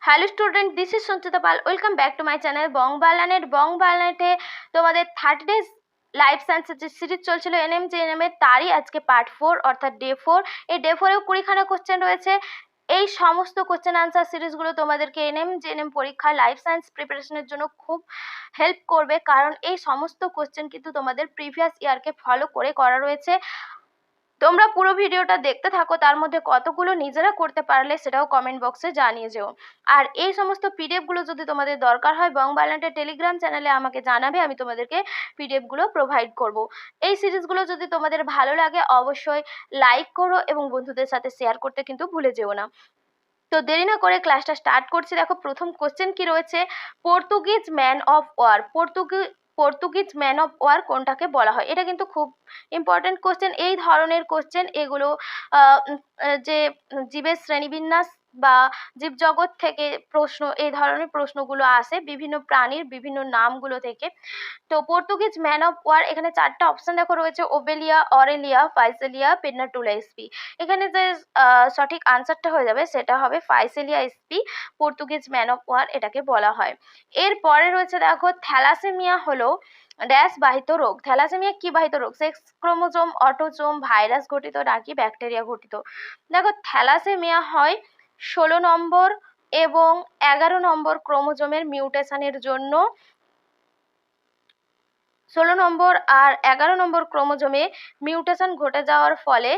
Hello student, this is Sanchita Pal. Welcome back to my channel Bong বাংলানেটে তোমাদের 30 days life সায়েন্সের যে সিরিজ চলছিল এনএম এর তারই আজকে পার্ট 4 অর্থাৎ ডে 4। এই ডে 4এও 20খানা কোশ্চেন রয়েছে। এই সমস্ত কোশ্চেন আনসার সিরিজগুলো তোমাদেরকে এনএম পরীক্ষা লাইফ সায়েন্স প্রিপারেশনের জন্য খুব হেল্প করবে, কারণ এই সমস্ত কোশ্চেন কিন্তু তোমাদের প্রিভিয়াস ইয়ারকে ফলো করে করা রয়েছে। তোমরা পুরো ভিডিওটা দেখতে থাকো, তার মধ্যে কতগুলো নিজেরা করতে পারলে সেটাও কমেন্ট বক্সে জানিয়ে যেও। আর এই সমস্ত পিডিএফগুলো যদি তোমাদের দরকার হয় বং বাংলানেটের টেলিগ্রাম চ্যানেলে আমাকে জানাবে, আমি তোমাদেরকে পিডিএফগুলো প্রোভাইড করব। এই সিরিজগুলো যদি তোমাদের ভালো লাগে অবশ্যই লাইক করো এবং বন্ধুদের সাথে শেয়ার করতে কিন্তু ভুলে যেও না। তো দেরি না করে ক্লাসটা স্টার্ট করছি। দেখো প্রথম কোশ্চেন কি রয়েছে, Portuguese man of war. Portuguese man of war কোনটাকে বলা হয়? এটা কিন্তু খুব ইম্পর্টেন্ট কোশ্চেন। এই ধরনের কোশ্চেন এগুলো যে জীবের শ্রেণীবিন্যাস বা জীবজগৎ থেকে প্রশ্ন, এই ধরনের প্রশ্নগুলো আসে বিভিন্ন প্রাণীর বিভিন্ন নামগুলো থেকে। তো পর্তুগিজ ম্যান অফ ওয়ার, এখানে 4টা অপশন দেখো রয়েছে, ওবেলিয়া, অরেলিয়া, ফাইসেলিয়া, পেন্নাটুলা এসপি। এখানে যে সঠিক আনসারটা হয়ে যাবে সেটা হবে Physalia SP, Portuguese man of war এটাকে বলা হয়। এরপরে রয়েছে দেখো, থ্যালাসেমিয়া হলো ড্যাশ বাহিত রোগ। থ্যালাসেমিয়া কি বাহিত রোগ? সেক্স ক্রোমোজোম, অটোজোম, ভাইরাস ঘটিত নাকি ব্যাকটেরিয়া ঘটিত? দেখো থ্যালাসেমিয়া হয় 16 নম্বর এবং 11 নম্বর ক্রোমোজোমের মিউটেশনের জন্য। 16 নম্বর আর 11 নম্বর ক্রোমোজোমে মিউটেশন ঘটে যাওয়ার ফলে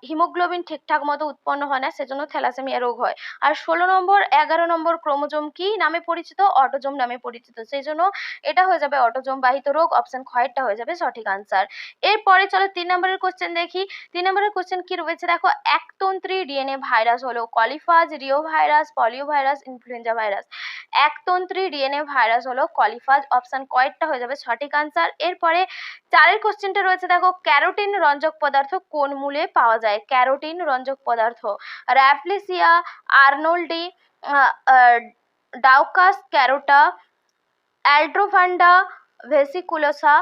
হিমোগ্লোবিন ঠিকঠাক মতো উৎপন্ন হয় না, সেজন্য থ্যালাসেমিয়া রোগ হয়। আর 16 নম্বর 11 নম্বর ক্রোমোজোম কি নামে পরিচিত? অটোজোম নামে পরিচিত, সেই জন্য এটা হয়ে যাবে অটোজোম বাহিত রোগ। অপশন খয়েরটা হয়ে যাবে সঠিক আনসার। এরপরে চলো 3 নম্বরের কোশ্চেন দেখি। 3 নম্বরের কোশ্চেন কি রয়েছে দেখো, একতন্ত্রী ডিএনএ ভাইরাস হলো coliphage, reo virus, polio virus, influenza virus. একতন্ত্রী ডিএনএ ভাইরাস হলো কলিফাজ। অপশন কয়েরটা হয়ে যাবে সঠিক আনসার। এরপরে 4এর কোশ্চেনটা রয়েছে দেখো, ক্যারোটিন রঞ্জক পদার্থ কোন মূলে পাওয়া যায়? ক্যারোটিন রঞ্জক পদার্থ র্যাফলেসিয়া, আর্নোল্ডি, ডাউকাস ক্যারোটা, অ্যালড্রোভান্ডা ভেসিকুলোসা,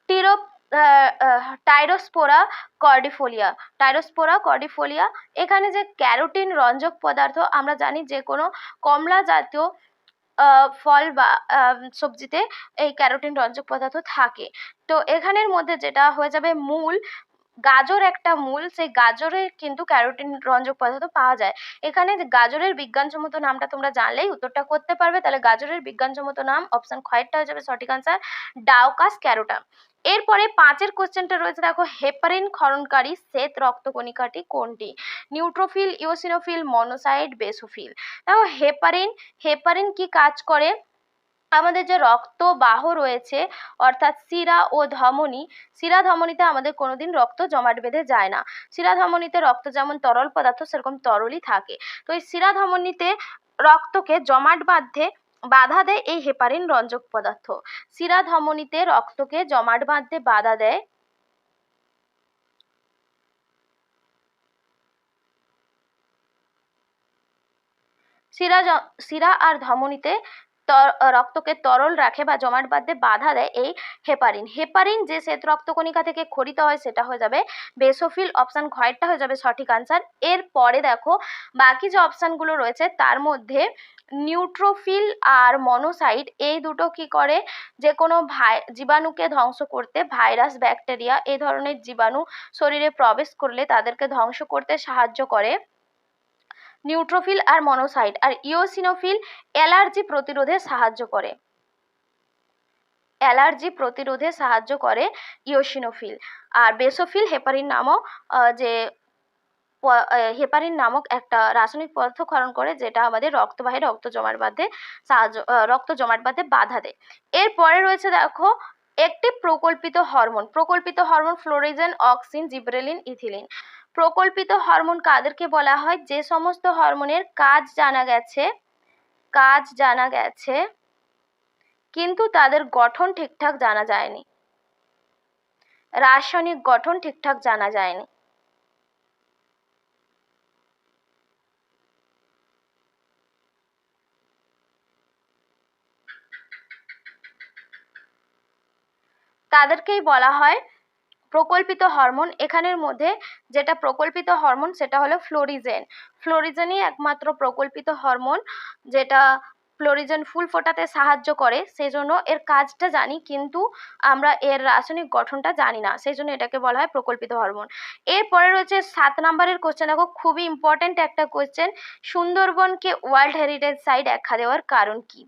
টিরো টাইরোস্পোরা কর্ডিফোলিয়া। এখানে যে ক্যারোটিন রঞ্জক পদার্থ, আমরা জানি যে কোনো কমলা জাতীয় ফল বা সবজিতে এই ক্যারোটিন রঞ্জক পদার্থ থাকে। তো এখানের মধ্যে যেটা হয়ে যাবে মূল, গাজর একটা মূল, সেই গাজরে কিন্তু ক্যারোটিন রঞ্জক পদার্থ পাওয়া যায়। এখানে গাজরের বিজ্ঞানসম্মত নামটা তোমরা জানলেই উত্তরটা করতে পারবে। তাহলে গাজরের বিজ্ঞানসম্মত নাম অপশন খয়েরটা হয়ে যাবে সঠিক আনসার, ডাউকাস ক্যারোটা। এরপরে 5এর কোশ্চেনটা রয়েছে দেখো, হেপারিন ক্ষরণকারী শ্বেত রক্তকণিকাটি কোনটি? Neutrophil, eosinophil, monocyte, basophil. দেখো হেপারিন কি কাজ করে? আমাদের যে রক্তবাহ রয়েছে অর্থাৎ শিরা ও ধমনী, শিরা ধমনীতে আমাদের কোনোদিন রক্ত জমাট বেঁধে যায় না। শিরা ধমনীতে রক্ত যেমন তরল পদার্থ সেরকম তরলই থাকে। তো এই শিরা ধমনীতে রক্তকে জমাট বাধা দেয় এই হেপারিন রঞ্জক পদার্থ। শিরা ধমনীতে রক্তকে জমাট বাঁধতে বাধা দেয় শিরা আর ধমনীতে রক্তকে তরল রাখে বা জমাট বাঁধতে বাধা দেয় এই হেপারিন যে শ্বেত রক্তকণিকা থেকে ক্ষরিত হয় সেটা হয়ে যাবে বেসোফিল। অপশন ঘয়েরটা হয়ে যাবে সঠিক আনসার। এরপরে দেখো বাকি যে অপশনগুলো রয়েছে তার মধ্যে নিউট্রোফিল আর মনোসাইট, এই দুটো কি করে? যে কোনো জীবাণুকে ধ্বংস করতে, ভাইরাস, ব্যাকটেরিয়া এই ধরনের জীবাণু শরীরে প্রবেশ করলে তাদেরকে ধ্বংস করতে সাহায্য করে নিউট্রোফিল আর মনোসাইট। আর ইওসিনোফিল অ্যালার্জি প্রতিরোধে সাহায্য করে ইওসিনোফিল। আর বেসোফিল হেপারিন নামক একটা রাসায়নিক পদার্থ ক্ষরণ করে, যেটা আমাদের রক্তবাহী রক্ত জমাট বাঁধতে বাধা দেয়। এরপরে রয়েছে দেখো, একটি প্রকল্পিত হরমোন ফ্লোরিজেন, অক্সিন, জিবরেলিন, ইথিলিন। প্রকল্পিত হরমোন কাদেরকে বলা হয়? যে সমস্ত হরমোনের কাজ জানা গেছে কিন্তু তাদের গঠন ঠিকঠাক জানা যায়নি, রাসায়নিক গঠন ঠিকঠাক জানা যায়নি। তাদেরকেই বলা হয় প্রকল্পিত হরমোন, এখানের মধ্যে যেটা প্রকল্পিত হরমোন সেটা হলো ফ্লোরিজেন। ফ্লোরিজেনই একমাত্র প্রকল্পিত হরমোন যেটা ফ্লোরিজেন ফুল ফোটাতে সাহায্য করে, সেজন্য এর কাজটা জানি কিন্তু আমরা এর রাসায়নিক গঠনটা জানি না, সেই জন্য এটাকে বলা হয় প্রকল্পিত হরমোন। এরপরে রয়েছে 7 নম্বরের কোশ্চেন, দেখো খুবই ইম্পর্টেন্ট একটা কোশ্চেন, সুন্দরবনকে ওয়ার্ল্ড হেরিটেজ সাইট আখ্যা দেওয়ার কারণ কি?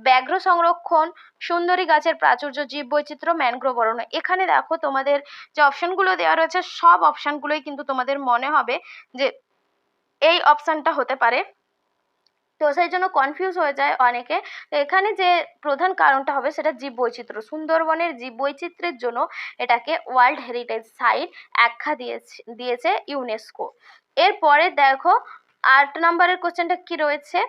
ব্যাঘ্র সংরক্ষণ, সুন্দরী গাছের প্রাচুর্য, জীববৈচিত্র্য, ম্যানগ্রোভ অরণ্য। এখানে দেখো তোমাদের যে অপশনগুলো দেওয়া রয়েছে সব অপশনগুলোই কিন্তু তোমাদের মনে হবে যে এই অপশনটা হতে পারে, তো সেই জন্য কনফিউজ হয়ে যায় অনেকে। তো এখানে যে প্রধান কারণটা হবে সেটা জীববৈচিত্র্য, সুন্দরবনের জীববৈচিত্র্যের জন্য এটাকে ওয়ার্ল্ড হেরিটেজ সাইট আখ্যা দিয়েছে ইউনেস্কো। এরপরে দেখো 8 নম্বরের কোশ্চেনটা কি রয়েছে,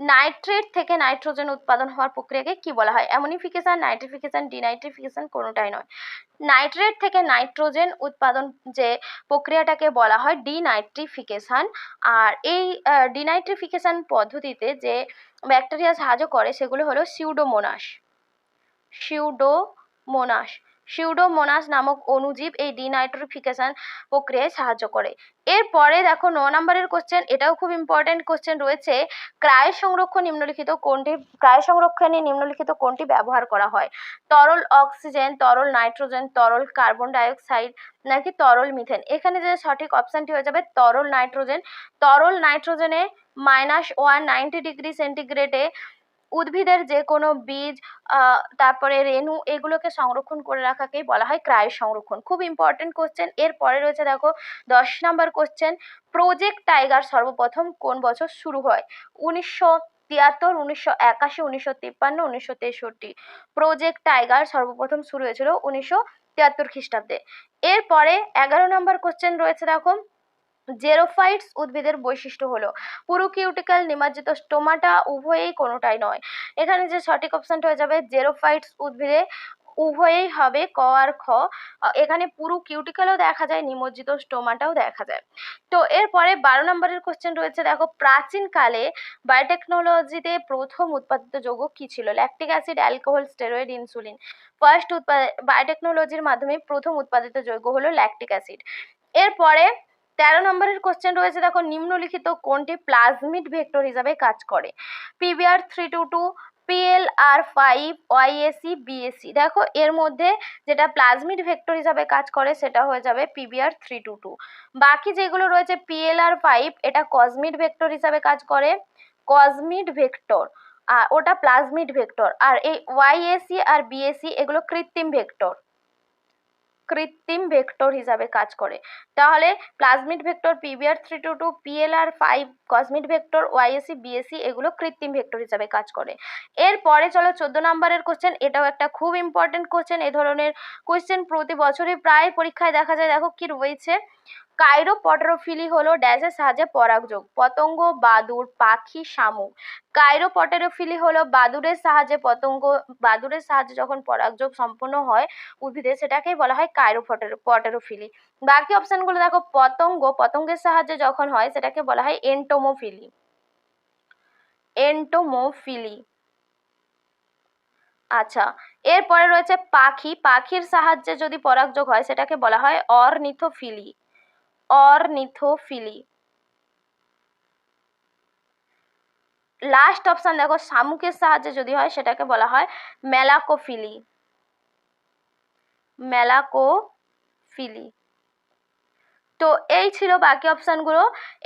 নাইট্রেট থেকে নাইট্রোজেন উৎপাদন হওয়ার প্রক্রিয়াকে কি বলা হয়? অ্যামোনিফিকেশন, নাইট্রিফিকেশন, ডিনাইট্রিফিকেশন, কোনোটাই নয়। নাইট্রেট থেকে নাইট্রোজেন উৎপাদন যে প্রক্রিয়াটাকে বলা হয় ডিনাইট্রিফিকেশন। আর এই ডিনাইট্রিফিকেশন পদ্ধতিতে যে ব্যাকটেরিয়া সাহায্য করে সেগুলো হলো সিউডোমোনাস সিউডোমোনাস নামক অণুজীব এই ডিনাইট্রিফিকেশন প্রক্রিয়ায় সাহায্য করে। এরপরে দেখো 9 নম্বরের কোশ্চেন, এটাও খুব ইম্পর্টেন্ট কোশ্চেন রয়েছে, ক্রায় সংরক্ষণে নিম্নলিখিত কোনটি ব্যবহার করা হয়? তরল অক্সিজেন, তরল নাইট্রোজেন, তরল কার্বন ডাইঅক্সাইড নাকি তরল মিথেন? এখানে যে সঠিক অপশনটি হয়ে যাবে তরল নাইট্রোজেন। তরল নাইট্রোজেনে -190°C উদ্ভিদের যে কোনো বীজ, তারপরে রেণু, এগুলোকে সংরক্ষণ করে রাখাকেই বলা হয় ক্রায় সংরক্ষণ। খুব ইম্পর্টেন্ট কোশ্চেন। এরপরে রয়েছে দেখো 10 নম্বর কোশ্চেন, প্রজেক্ট টাইগার সর্বপ্রথম কোন বছর শুরু হয়? 1973, 1981, 1953, 1963। প্রজেক্ট টাইগার সর্বপ্রথম শুরু হয়েছিল 1973 খ্রিস্টাব্দে। এরপরে 11 নম্বর কোশ্চেন রয়েছে দেখো, জেরোফাইটস উদ্ভিদের বৈশিষ্ট্য হলো পুরুকিউটিক্যাল, নিমজ্জিত স্টোমাটা, উভয়েই কোনোটাই নয়। এখানে যে সঠিক অপশনটা হয়ে যাবে জেরোফাইটস উদ্ভিদে উভয়েই হবে, ক আর খ। এখানে পুরু কিউটিক্যালও দেখা যায়, নিমজ্জিত স্টোমাটাও দেখা যায়। তো এরপরে 12 নম্বরের কোশ্চেন রয়েছে দেখো, প্রাচীনকালে বায়োটেকনোলজিতে প্রথম উৎপাদিত যৌগ কি ছিল? Lactic acid, alcohol, steroid, insulin. First বায়োটেকনোলজির মাধ্যমে প্রথম উৎপাদিত যৌগ হলো ল্যাকটিক অ্যাসিড। এরপরে 13 নম্বরের কোশ্চেন রয়েছে দেখো, নিম্নলিখিত কোনটি প্লাজমিড ভেক্টর হিসাবে কাজ করে? PBr322, PLR5, OIAC, BAC। দেখো এর মধ্যে যেটা প্লাজমিড ভেক্টর হিসাবে কাজ করে সেটা হয়ে যাবে PBr322। বাকি যেগুলো রয়েছে PLR5 এটা কসমিড ভেক্টর হিসাবে কাজ করে, কসমিড ভেক্টর, আর ওটা প্লাজমিড ভেক্টর। আর এই OIAC আর BAC এগুলো কৃত্রিম ভেক্টর হিসাবে কাজ করে। তাহলে plasmid vector PBr322, PLR5 cosmid vector, OIAC, BAC এগুলো কৃত্রিম ভেক্টর হিসাবে কাজ করে। এরপরে চলো 14 নম্বরের কোশ্চেন, এটাও একটা খুব ইম্পর্টেন্ট কোশ্চেন। এই ধরনের কোশ্চেন প্রতি বছরই প্রায় পরীক্ষায় দেখা যায়। দেখো কি রয়েছে, কাইরোপটেরোফিলি হলো ড্যাশের সাহায্যে পরাগযোগ, পতঙ্গ, বাদুড়, পাখি, শামুক। কাইরোপটেরোফিলি হলো বাদুড়ের সাহায্যে যখন পরাগযোগ সম্পন্ন হয় উদ্ভিদে সেটাকেই বলা হয় কাইরোপটেরোফিলি। বাকি অপশনগুলো দেখো, পতঙ্গের সাহায্যে যখন হয় সেটাকে বলা হয় এন্টোমোফিলি। আচ্ছা, এরপরে রয়েছে পাখির সাহায্যে যদি পরাগযোগ হয় সেটাকে বলা হয় অর্নিথোফিলি। লাস্ট অপশন দেখো, শামুকের সাহায্যে যদি হয় সেটাকে বলা হয় মেলাকোফিলি। তো এই ছিল বাকি অপশনগুলো।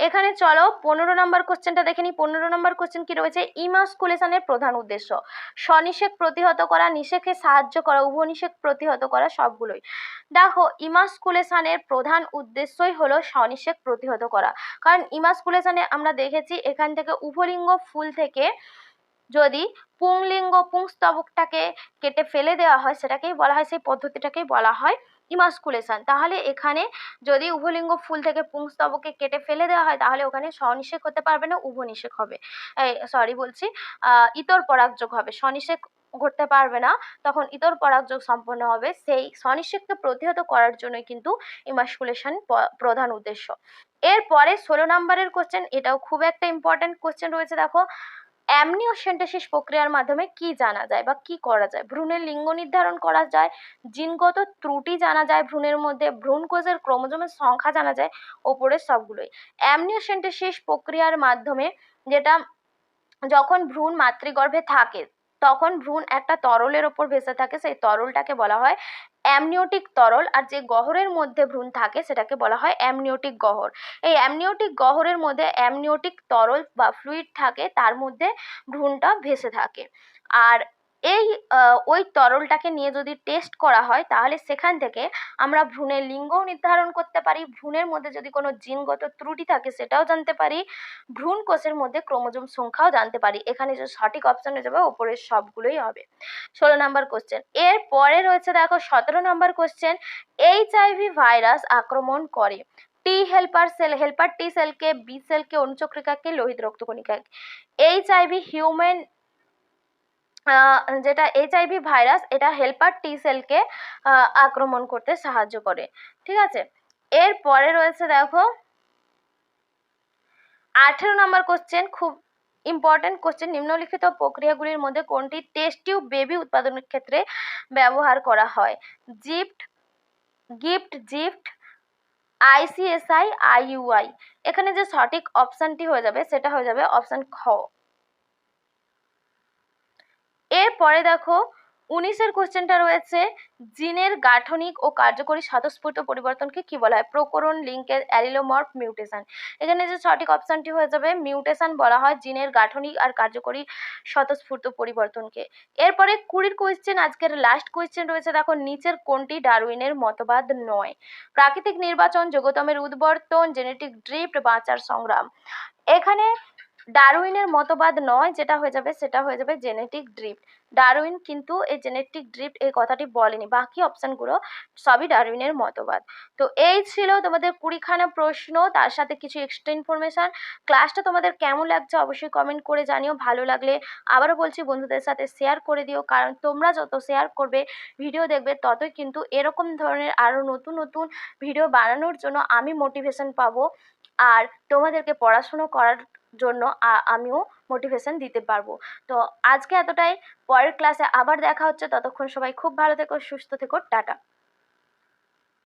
এখানে চলো 15 নম্বর কোশ্চেনটা দেখে নিই। 15 নম্বর কোশ্চেন কি রয়েছে, ইমাস্কুলেশনের প্রধান উদ্দেশ্য? স্বনিষেক প্রতিহত করা, নিষেকে সাহায্য করা, উভনিষেক প্রতিহত করা, সবগুলোই। দেখো ইমাস্কুলেশনের প্রধান উদ্দেশ্যই হলো স্বনিষেক প্রতিহত করা। কারণ ইমাস্কুলেশনে আমরা দেখেছি এখান থেকে উভলিঙ্গ ফুল থেকে যদি পুংস্তবকটাকে কেটে ফেলে দেওয়া হয় সেটাকেই বলা হয়, সেই পদ্ধতিটাকেই বলা হয় ইমাস্কুলেশন। তাহলে এখানে যদি উভলিঙ্গ ফুল থেকে পুংস্তবকে কেটে ফেলে দেওয়া হয় তাহলে ওখানে স্বনিষেক হতে পারবে না, উভনিষেক হবে। ইতর পরাগযোগ হবে, স্বনিষেক ঘটতে পারবে না, তখন ইতর পরাগযোগ সম্পন্ন হবে। সেই স্বনিষেককে প্রতিহত করার জন্যই কিন্তু ইমাস্কুলেশন প্রধান উদ্দেশ্য। এরপরে 16 নম্বরের কোশ্চেন, এটাও খুব একটা ইম্পর্টেন্ট কোশ্চেন রয়েছে। দেখো, অ্যামনিওসেন্টেসিস প্রক্রিয়ার মাধ্যমে কি জানা যায় বা কি করা যায়? ভ্রূণের লিঙ্গ নির্ধারণ করা যায়, জিনগত ত্রুটি জানা যায় ভ্রূণের মধ্যে, ভ্রূণকোষের ক্রোমোজোমের সংখ্যা জানা যায়, ওপরের সবগুলোই। অ্যামনিওসেন্টেসিস প্রক্রিয়ার মাধ্যমে যেটা, যখন ভ্রূণ মাতৃগর্ভে থাকে তখন ভ্রূণ একটা তরলের ওপর ভেসে থাকে, সেই তরলটাকে বলা হয় অ্যামনিওটিক তরল, আর যে গহ্বরের মধ্যে ভ্রূণ থাকে সেটাকে বলা হয় অ্যামনিওটিক গহ্বর। এই অ্যামনিওটিক গহ্বরের মধ্যে অ্যামনিওটিক তরল বা ফ্লুইড থাকে, তার মধ্যে ভ্রূণটা ভেসে থাকে। আর এই ওই তরলটাকে নিয়ে যদি টেস্ট করা হয় তাহলে সেখান থেকে আমরা ভ্রূণের লিঙ্গও নির্ধারণ করতে পারি, ভ্রূণের মধ্যে যদি কোনো জিনগত ত্রুটি থাকে সেটাও জানতে পারি, ভ্রূণ কোষের মধ্যে ক্রোমোজোম সংখ্যাও জানতে পারি। এখানে যে সঠিক অপশন হয়ে যাবে ওপরের সবগুলোই হবে। 16 নম্বর কোশ্চেন। এর পরে রয়েছে দেখো 17 নম্বর কোশ্চেন, এইচআইভি ভাইরাস আক্রমণ করে টি হেল্পার সেল, হেল্পার টি সেলকে, বি সেলকে, অনুচক্রিকাকে, লোহিত রক্তকণিকাকে। এইচআইভি হিউম্যান, যেটা এইচআইভি ভাইরাস, এটা হেল্পার টি সেলকে আক্রমণ করতে সাহায্য করে। ঠিক আছে, এর পরে রয়েছে দেখো 18 নম্বর কোশ্চেন, খুব ইম্পর্টেন্ট কোশ্চেন। নিম্নলিখিত প্রক্রিয়াগুলির মধ্যে কোনটি টেস্ট টিউব বেবি উৎপাদনের ক্ষেত্রে ব্যবহার করা হয়? Gift, ICSI, IUI. এখানে যে সঠিক অপশনটি হয়ে যাবে সেটা হয়ে যাবে অপশন খ। এরপরে দেখো 19-এর কোশ্চেনটা রয়েছে, জিনের গাঠনিক ও কার্যকরী স্বতঃস্ফূর্ত পরিবর্তনকে কি বলা হয়? প্রকরণ, লিঙ্কেজ, অ্যালিলোমর্ফ, মিউটেশন। এখানে যে সঠিক অপশনটি হয়ে যাবে মিউটেশন বলা হয় জিনের গাঠনিক আর কার্যকরী স্বতঃস্ফূর্ত পরিবর্তনকে। এরপরে 20 কোশ্চেন, আজকের লাস্ট কোশ্চেন রয়েছে দেখো, নিচের কোনটি ডারউইনের মতবাদ নয়? প্রাকৃতিক নির্বাচন, যোগতমের উদ্বর্তন, জেনেটিক ড্রিফট, বাঁচার সংগ্রাম। এখানে ডারউইনের মতবাদ নয়, যেটা হয়ে যাবে সেটা হয়ে যাবে জেনেটিক ড্রিফট। ডারউইন কিন্তু এই জেনেটিক ড্রিফট এই কথাটি বলেনি, বাকি অপশনগুলো সবই ডারউইনের মতবাদ। তো এই ছিল তোমাদের 20খানা প্রশ্ন, তার সাথে কিছু এক্সট্রা ইনফরমেশন। ক্লাসটা তোমাদের কেমন লাগছে অবশ্যই কমেন্ট করে জানিও। ভালো লাগলে আবারও বলছি বন্ধুদের সাথে শেয়ার করে দিও, কারণ তোমরা যত শেয়ার করবে ভিডিও দেখবে ততই কিন্তু এরকম ধরনের আরও নতুন নতুন ভিডিও বানানোর জন্য আমি মোটিভেশন পাবো, আর তোমাদেরকে পড়াশুনো করার জন্য আমিও মোটিভেশন দিতে পারবো। তো আজকে এতটাই, পরের ক্লাসে আবার দেখা হচ্ছে, ততক্ষণ সবাই খুব ভালো থেকো, সুস্থ থেকো, টাটা।